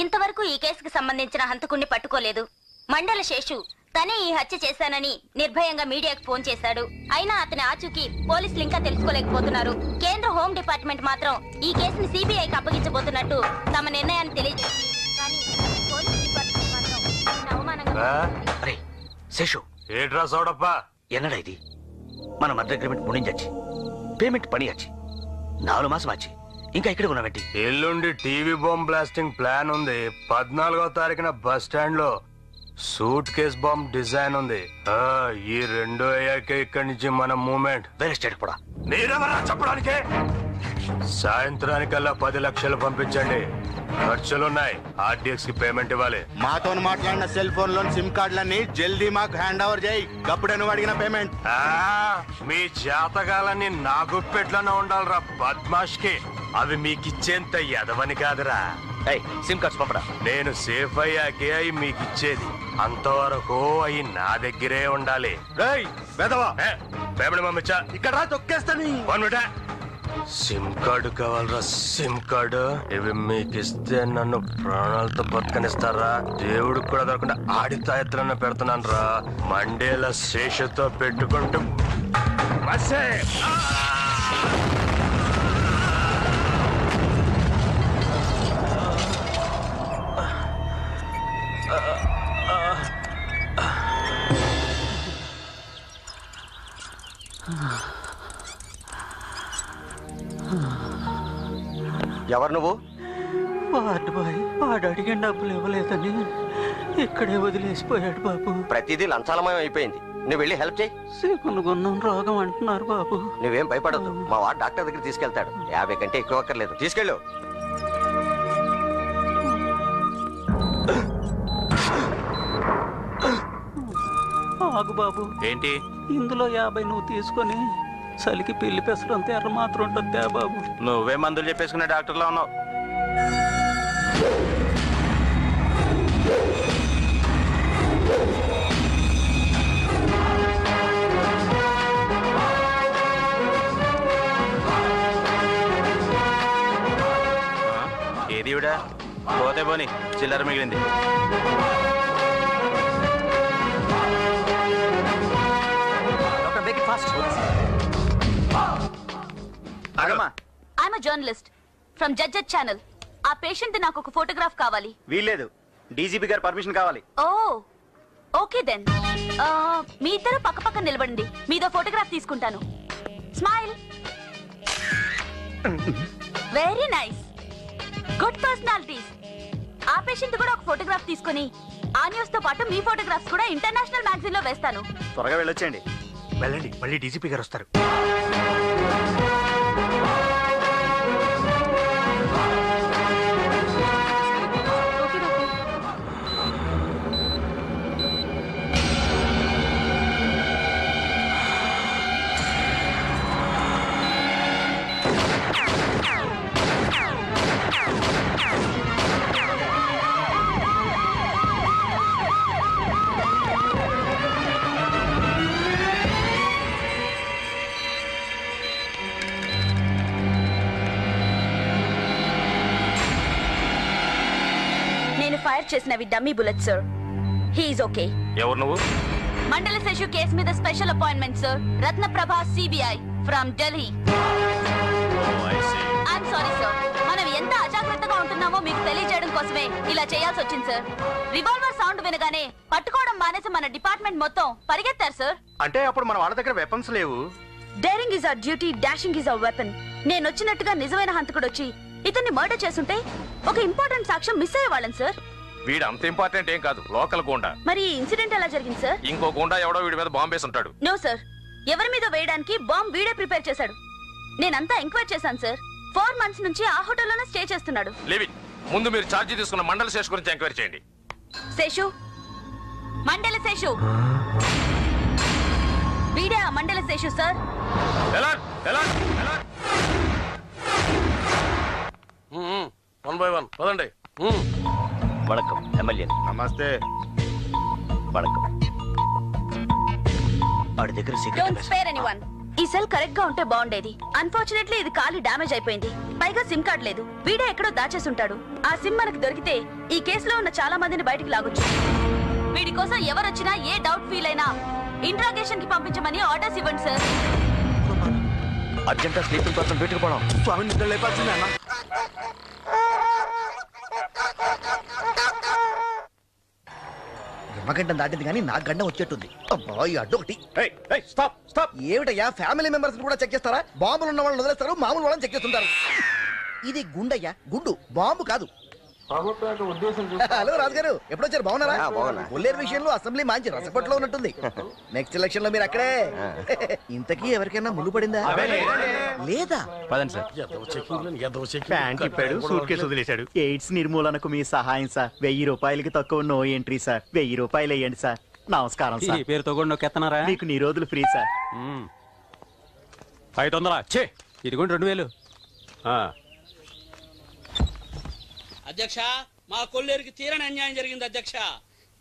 ఇంతవరకు ఈ కేసుకు సంబంధించిన హంతకుణ్ణి పట్టుకోలేదు. మండల శేషు తనే ఈ హత్య చేశానని నిర్భయంగా మీడియాకు ఫోన్ చేశాడు. అయినా అతని ఆచూకీ పోలీసులు ఇంకా తెలుసుకోలేకపోతున్నారు. కేంద్ర హోం డిపార్ట్మెంట్ మాత్రం ఈ కేసుని సిబిఐకి అప్పగించబోతున్నట్టు తమ నిర్ణయాన్ని తెలియజేసింది. కానీ పోలీస్ డిపార్ట్మెంట్ మాత్రం దీన్ని అవమానంగా శేషు ఏట్రా సోడప్పా ఎన్నడా ఇది? మన మర్డర్ అగ్రిమెంట్ ముడించచ్చి పేమెంట్ పనియచ్చి 4 మాసం వచ్చి ఇంకా ఇక్కడ ఉన్నావేంటి? ఎల్లుండి టీవీ బాంబ్ బ్లాస్టింగ్ ప్లాన్ ఉంది. 14వ తారీఖున బస్ స్టాండ్ లో సూట్ కేస్ బాంబ్ డిజైన్ ఉంది. ఈ 2 అయ్యాకే ఇక్కడి నుంచి మన మూవ్మెంట్ వేరే స్టేట్ కూడా. మీరెవరా చెప్పడానికే? సాయంత్రానికల్లా 10 లక్షలు పంపించండి. ఖర్చులున్నాయి. ఆర్డీఎక్స్ కి పేమెంట్ ఇవ్వాలి. మాతో మాట్లాడిన సెల్ ఫోన్ లోని సిమ్ కార్డులన్నీ జల్దీ మాకు హ్యాండ్ ఓవర్ చేయి. అప్పుడే నువ్వు అడిగిన పేమెంట్. మీ జాతకాలన్నీ నా గుప్పెట్లోనే ఉండాలిరా బద్మాష్ కి. అవి మీకిచ్చేంత ఎదవని కాదురా. సిమ్ కార్డ్స్ పంపడా. నేను సేఫ్ అయ్యాకే అవి మీకిచ్చేది. అంతవరకు అవి నా దగ్గరే ఉండాలి. పేమెంట్ పంపించా. ఇక్కడ తొక్కేస్తాను. సిమ్ కార్డు కావాలరా? సిమ్ కార్డు ఇవి మీకు ఇస్తే నన్ను ప్రాణాలతో బతకనిస్తారా? దేవుడికి కూడా దొరకకుండా ఆడి తాయత్రాన్ని పెడుతున్నాను రా. మండేల శేషతో పెట్టుకుంటూ ఎవరు నువ్వు? Ward boy. వాడు అడిగిన డబ్బులు ఇవ్వలేదని ఇక్కడే వదిలేసిపోయాడు బాబు. ప్రతిదీ లంచాలమయం అయిపోయింది. నువ్వు వెళ్ళి హెల్ప్ చేయి. సిగునుగున్నం రోగం అంటున్నారు బాబు. నువ్వేం భయపడద్దు. మా వాడు డాక్టర్ దగ్గర తీసుకెళ్తాడు. 50 కంటే ఎక్కువ అక్కర్లేదు. తీసుకెళ్ళు. ఆగు బాబు. ఏంటి? ఇందులో 50 నువ్వు తీసుకొని చలికి పిల్లి పెసరంత ఎర్ర మాత్రం ఉంటుంది బాబు. నువ్వే మందులు చెప్పేసుకునే డాక్టర్లా ఉన్నావు. ఏది ఇవిడా? పోతే పోని, చిల్లర మిగిలింది. I'm a journalist from Judge Channel. ఆ పేషెంట్ నాకు ఒక ఫోటోగ్రాఫ్ కావాలి. వీల్లేదు. డీజీపీ గారి పర్మిషన్ కావాలి. ఓ ఓకే దెన్. మీ ఇద్దరు పక్క పక్క నిలబడండి. మీదో ఫోటోగ్రాఫ్ తీసుకుంటాను. Smile. Very nice. Good personalities. ఆ పేషెంట్ కూడా ఒక ఫోటోగ్రాఫ్ తీసుకుని ఆ న్యూస్ తో పాటు మీ ఫోటోగ్రాఫ్స్ కూడా ఇంటర్నేషనల్ మ్యాగజైన్ లో వేస్తాను. త్వరగా వెళ్ళొచ్చేయండి. వెళ్ళండి, మళ్ళీ డీజీపీ గారు వస్తారు. ఫైర్ చేసినవి dummy bullet sir. He is okay. ఎవరు నువ్వు? మండల శేషు కేసు మీద special appointment sir. Ratnaprabha CBI from Delhi. I'm sorry sir. మనం ఎంత అజాగ్రత్తగా ఉంటున్నామో మీకు తెలియజేయడం కోసమే ఇలా చేయాల్సి వచ్చింది సార్. రివాల్వర్ సౌండ్ వినగానే పట్టుకోవడం మానేసి మన డిపార్ట్మెంట్ మొత్తం పరిగెత్తారు సార్. అంటే అప్పుడు మన వాళ్ళ దగ్గర వెపన్స్ లేవు. Daring is our duty, dashing is our weapon. నేను వచ్చినట్టుగా నిజమైన హంతకుడు వచ్చి ఇతన్ని మర్డర్ చేస్తుంటే ఒక ఇంపార్టెంట్ సాక్ష్యం మిస్ అయ్యేవాళ్ళం సార్. వీడు అంత ఇంపార్టెంట్ ఏం కాదు, లోకల్ గుండా. మరి ఇన్సిడెంట్ ఎలా జరిగింది సార్? ఇంకో గుండా ఎవడో వీడి మీద బాంబ్ వేసి ఉంటాడు. నో సార్, ఎవరి మీద వేయడానికి బాంబ్ వీడే ప్రిపేర్ చేశాడు. నేనంతా ఎంక్వైరీ చేశాను సార్. 4 months నుంచి ఆ హోటల్లోనే స్టే చేస్తున్నాడు. లివిట్. ముందు మీరు ఛార్జీ తీసుకున్న మండల శేషు గురించి ఎంక్వైరీ చేయండి. శేషు, మండల శేషు, వీడే ఆ మండల Seshu sir. One by one పదండి. వణకం ఎమ్మెల్యే. నమస్తే. వణకం. వాడి దగ్గర డోంట్ స్పేర్ ఎనీవన్. ఈ సెల్ కరెక్ట్ గా ఉంటే బాగుండేది. అన్ఫార్చునేట్లీ ఇది ఖాళీ డ్యామేజ్ అయిపోయింది. పైగా సిమ్ కార్డ్ లేదు. వీడే ఎక్కడో దాచేసుంటాడు. ఆ సిమ్ మనకు దొరికితే ఈ కేసులో ఉన్న చాలా మందిని బయటికి లాగొచ్చు. వీడి కోసం ఎవరొచ్చినా ఏ డౌట్ ఫీల్ అయినా ఇంట్రాగేషన్ కి పంపించమని ఆర్డర్స్ ఇవ్వండి సార్. అర్జెంట్ స్లీపింగ్ పర్సన్ బయటకు పోవడం. స్వామి నిద్ర లేపాల్సిందే అన్న. నిమ్మగడ్డం దాటింది కానీ నాకు గడ్డం వచ్చేట్టుంది. అబ్బా ఈ అడ్డు ఒకటి. Stop stop. ఏమిటయ్యా ఫ్యామిలీ మెంబర్స్ కూడా చెక్ చేస్తారా? బాంబులు ఉన్న వాళ్ళని వదిలేస్తారు, మామూలు వాళ్ళని చెక్ చేస్తుంటారు. ఇది గుండయ్యా, గుండు, బాంబు కాదు. హలో రాజుగారు, ఎప్పుడొచ్చారు? బాగున్నారా? కొల్లేరు విషయంలో అసెంబ్లీ మంచి రసపట్లో ఉన్నట్టుంది. నెక్స్ట్ ఎలక్షన్ లో మీరు అక్కడే. ఇంతకీ ఎవరికైనా ముళ్ళు పడిందా? లేదా? పదండి సార్. ప్యాంట్ ఇప్పాడు, సూట్ కేసు వదిలేశాడు. ఎయిడ్స్ నిర్మూలనకు మీ సహాయం సార్. 1000 రూపాయలకి తక్కువ నో ఎంట్రీ సార్. 1000 రూపాయలు వేయండి సార్. నమస్కారం సార్. పేరుతో కూడా నొక్కెత్తనారా? మీకు నీ రోజులు ఫ్రీ సార్. 500 ఇదిగోండి 2000. అధ్యక్ష, మా కొల్లేరుకి తీరని అన్యాయం జరిగింది అధ్యక్ష.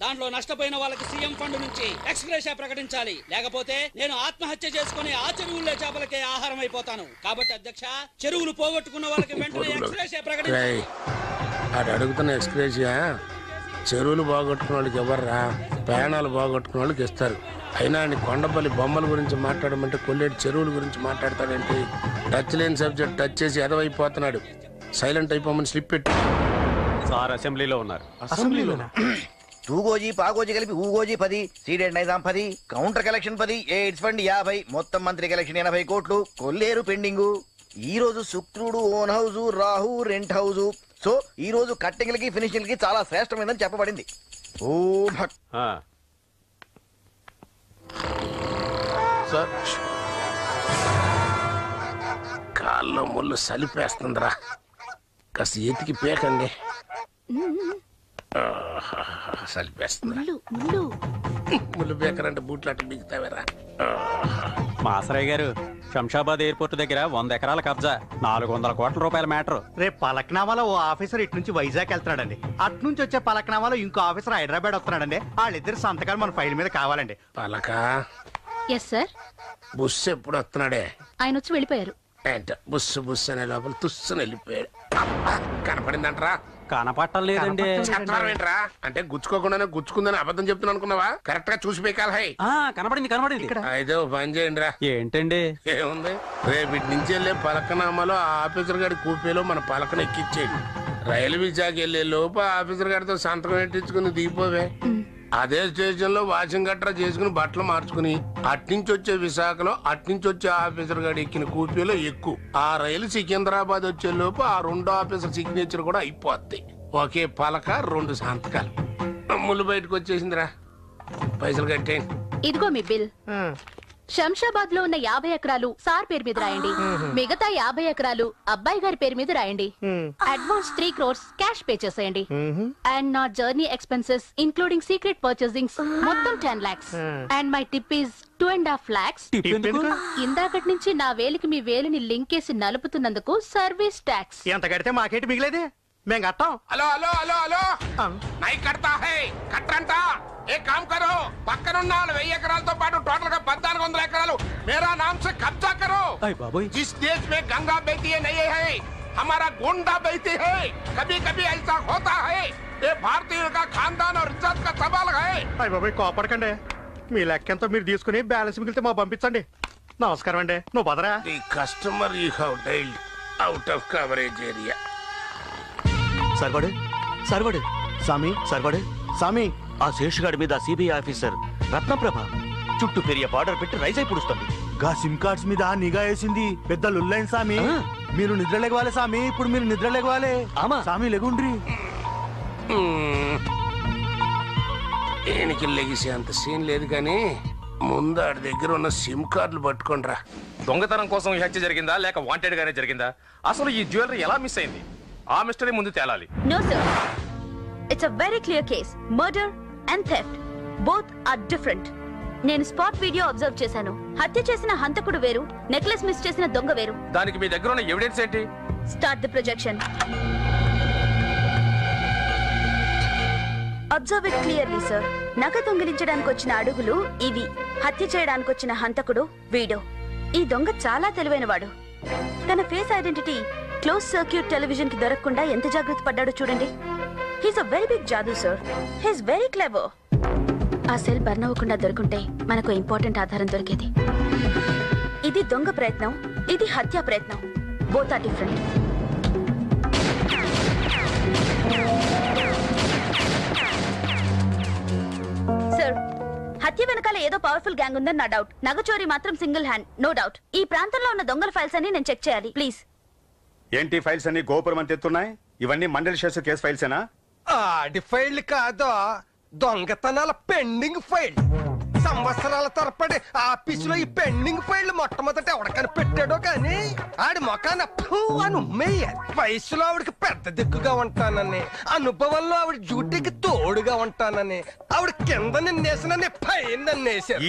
దాంట్లో నష్టపోయిన వాళ్ళకి సీఎం ఫండ్ నుంచి ఎక్స్గ్రేషియా ప్రకటించాలి. లేకపోతే నేను ఆత్మహత్య చేసుకుని ఆ చెరువుల్లో చేపలకే ఆహారం అయిపోతాను. కాబట్టి అధ్యక్ష, చెరువులు పోగొట్టుకున్న వాళ్ళకి వెంటనే ఎక్స్గ్రేషియా ప్రకటించాలి. అది అడుగుతున్న ఎక్స్గ్రేషియా చెరువులు బాగొట్టుకున్న వాళ్ళకి ఎవర్రా? ప్రయాణాలు బాగొట్టుకున్న వాళ్ళకి ఇస్తారు. అయినా ఆయన కొండపల్లి బొమ్మల గురించి మాట్లాడమంటే కొల్లేరు చెరువుల గురించి మాట్లాడతాడంటే టచ్ లేని సబ్జెక్ట్ టచ్ చేసి ఎదవైపోతున్నాడు. సైలెంట్ అయిపోమని స్లిప్ పెట్టి సార్ అసెంబ్లీలో ఉన్నారు. అసెంబ్లీలోనా? తూగోజీ పాగోజీ కలిపి ఊగోజీ 10, ceded Nizam 10, counter collection 10, AIDS fund 50, మొత్తం మంత్రి కలెక్షన్ 80 కోట్లు. కొల్లేరు పెండింగు. ఈ రోజు శుక్రుడు own house, Rahu rent house. So ఈ రోజు కట్టింగ్లకి ఫినిషింగ్ కి చాలా శ్రేష్టమైందని చెప్పబడింది. ఓ సార్ కాల్లో ముళ్ళు సలిపేస్తుందిరా, కాస్త ఎతికి పేకండి. సలిపేస్తుందిరా. ముళ్ళు పేకరంటే బూట్లు అట్టు బిగుతావేరా. మాసరయ్య గారు, శంషాబాద్ ఎయిర్పోర్ట్ దగ్గర 100 ఎకరాల కబ్జా, 400 కోట్ల రూపాయల మ్యాటర్. రేపు పలక్నామాలో ఓ ఆఫీసర్ ఇటు నుంచి వైజాగ్ వెళ్తున్నాడండి. అటు నుంచి వచ్చే పలక్నామాలో ఇంకో ఆఫీసర్ హైదరాబాద్ వస్తున్నాడండి. వాళ్ళిద్దరు సంతకాలు మన ఫైల్ మీద కావాలండి. పలక ఎస్ సార్. బుస్ ఎప్పుడు వస్తున్నాడే? ఆయన వచ్చి వెళ్ళిపోయారు. ఏంట బుస్సు బుస్సు అనే లోపల తుస్సుని వెళ్ళిపోయాడు. కనపడిందంటరా? కనపట్టం లేదండి. ఏంట్రా అంటే గుచ్చుకోకుండానే గుచ్చుకుందని అబద్ధం చెప్తున్నా అనుకున్నావా? కరెక్ట్ గా చూసి పేకాల. కనపడింది. అయితే ఓ పని చేయండి రా. ఏంటండి? ఏముంది, రేపు నుంచి వెళ్ళే పలకనామాలో ఆ ఆఫీసర్ గారి కూపీలో మన పలకను ఎక్కిచ్చేయండి. రైలు విశాఖ వెళ్లే లోపు ఆఫీసర్ గారితో సంతకం పెట్టించుకుని దిగిపోవే. అదే స్టేషన్ లో వాషింగ్ గట్రా చేసుకుని బట్టలు మార్చుకుని అట్నుంచి వచ్చే విశాఖలో అట్నుంచి వచ్చే ఆఫీసర్ గారు ఎక్కిన కూపీలో ఎక్కువ. ఆ రైలు సికింద్రాబాద్ వచ్చే లోపు ఆ 2 ఆఫీసర్ సిగ్నేచర్ కూడా అయిపోద్ది. ఒకే పలక 2 సంతకాలు. ముళ్ళు బయటకు వచ్చేసిందిరా. పైసలు కట్టేయండి. ఇదిగో మీ బిల్. శంషాబాద్ లో ఉన్న 50 ఎకరాలు సార్ పేరు మీద రాయండి. మిగతా 50 ఎకరాలు అబ్బాయి గారి పేరు మీద రాయండి. అడ్వాన్స్ 3 crores క్యాష్ పే చేసేయండి. అండ్ నా journey expenses including secret purchasing మొత్తం 10 lakhs. And my tip is 2.5 lakhs. ఇందాకటి నుంచి నా వేలికి మీ వేలిని లింక్ చేసి నలుపుతున్నందుకు సర్వీస్ ట్యాక్స్. ఎంత కడితే మాకేంటి మిగిలేదే? మేము కట్టాం. హలో హలో హలో హలో నై కడతా హై కట్టంట. ఏ కామ్ కరో, పక్కనున్న 1000 ఎకరాలతో పాటు టోటల్ గా 1400 ఎకరాలు मेरा नाम से कब्जा करो. जिस देश में गंगा बहती है नहीं है, हमारा गोंडा बहती है. कभी कभी ऐसा होता है. ये भारतीय का खानदान और इज्जत का सवाल है. అయ్య బాబాయ్ కోపడకండి. మీ లెక్కంతా మీరు తీసుకుని బ్యాలెన్స్ మిగిలితే మా పంపించండి. నమస్కారం అండి. నువ్వు బదరా. The customer you have dialed out of coverage area. సర్వడు సర్వడు స్వామి సర్వడు స్వామి. ఆ శేషుగాడి మీద సిబిఐ ఆఫీసర్ రత్నప్రభ చుట్టూ పెరియ బార్డర్ పెట్టి రైస్ అయి పుడుస్తుంది. గా సిమ్ కార్డ్స్ మీద నిఘా వేసింది. పెద్ద లుల్లైన్ స్వామి. మీరు నిద్ర లేవాలి స్వామి. ఇప్పుడు మీరు నిద్ర లేవాలి. స్వామి లెగుండ్రి. ఈయనకి లెగిసే అంత సీన్ లేదు కానీ ముందు ఆడి దగ్గర ఉన్న సిమ్ కార్డులు పట్టుకోండి రా. దొంగతనం కోసం ఈ హత్య జరిగిందా లేక వాంటెడ్ గానే జరిగిందా? అసలు ఈ జ్యువెలరీ ఎలా మిస్ అయింది? ఆ మిస్టరీ ముందు తేలాలి. No sir. It's a very clear case. Murder and theft. Both are different. నేను స్పాట్ వీడియో అబ్జర్వ్ చేశాను. హత్య చేసిన హంతకుడు వేరు, నెక్లెస్ మిస్ చేసిన దొంగ వేరు. దానికి మీ దగ్గర ఉన్న ఎవిడెన్స్ ఏంటి? Start the projection. Observe it clearly, sir. నగ దొంగిలించడానికి వచ్చిన అడుగులు ఇవి. హత్య చేయడానికి వచ్చిన హంతకుడు వీడు. ఈ దొంగ చాలా తెలివైనవాడు. తన face identity close circuit television కి దొరకకుండా ఎంత జాగ్రత్త పడ్డాడో చూడండి. He's a very big jadoo sir. He's very clever. ఆ సెల్ బర్న్ అవ్వకుండా దొరుకుంటే మనకు ఇంపార్టెంట్ ఆధారం దొరికేది. ఇది దొంగ ప్రయత్నం, ఇది హత్యా ప్రయత్నం. Both are different. సార్, హత్య వెనకాల ఏదో పవర్ఫుల్ గ్యాంగ్ ఉందని నా డౌట్. నగచోరీ మాత్రం సింగిల్ హ్యాండ్, నో డౌట్. ఈ ప్రాంతంలో ఉన్న దొంగల ఫైల్స్ అన్ని నేను చెక్ చేయాలి, ప్లీజ్. ఏంటి ఫైల్స్ అన్ని గోపురం అంత ఎత్తున్నాయి? ఇవన్నీ మండలి శేషు కేసు ఫైల్సేనా? ఆడి ఫైల్ కాదు, దొంగతనాల పెండింగ్ ఫైల్. సంవత్సరాల తరపడి ఆఫీసులో ఈ పెండింగ్ ఫైల్ మొట్టమొదట ఎవడకని పెట్టాడో కానీ ఆడి మొఖాన అని ఉమ్మేయాలి. వయసులో ఆవిడకి పెద్ద దిక్కుగా ఉంటానని, అనుభవంలో ఆవిడ డ్యూటీకి తోడుగా ఉంటానని, ఆవిడ కింద నిన్నేసినని పైన నన్నేసారు.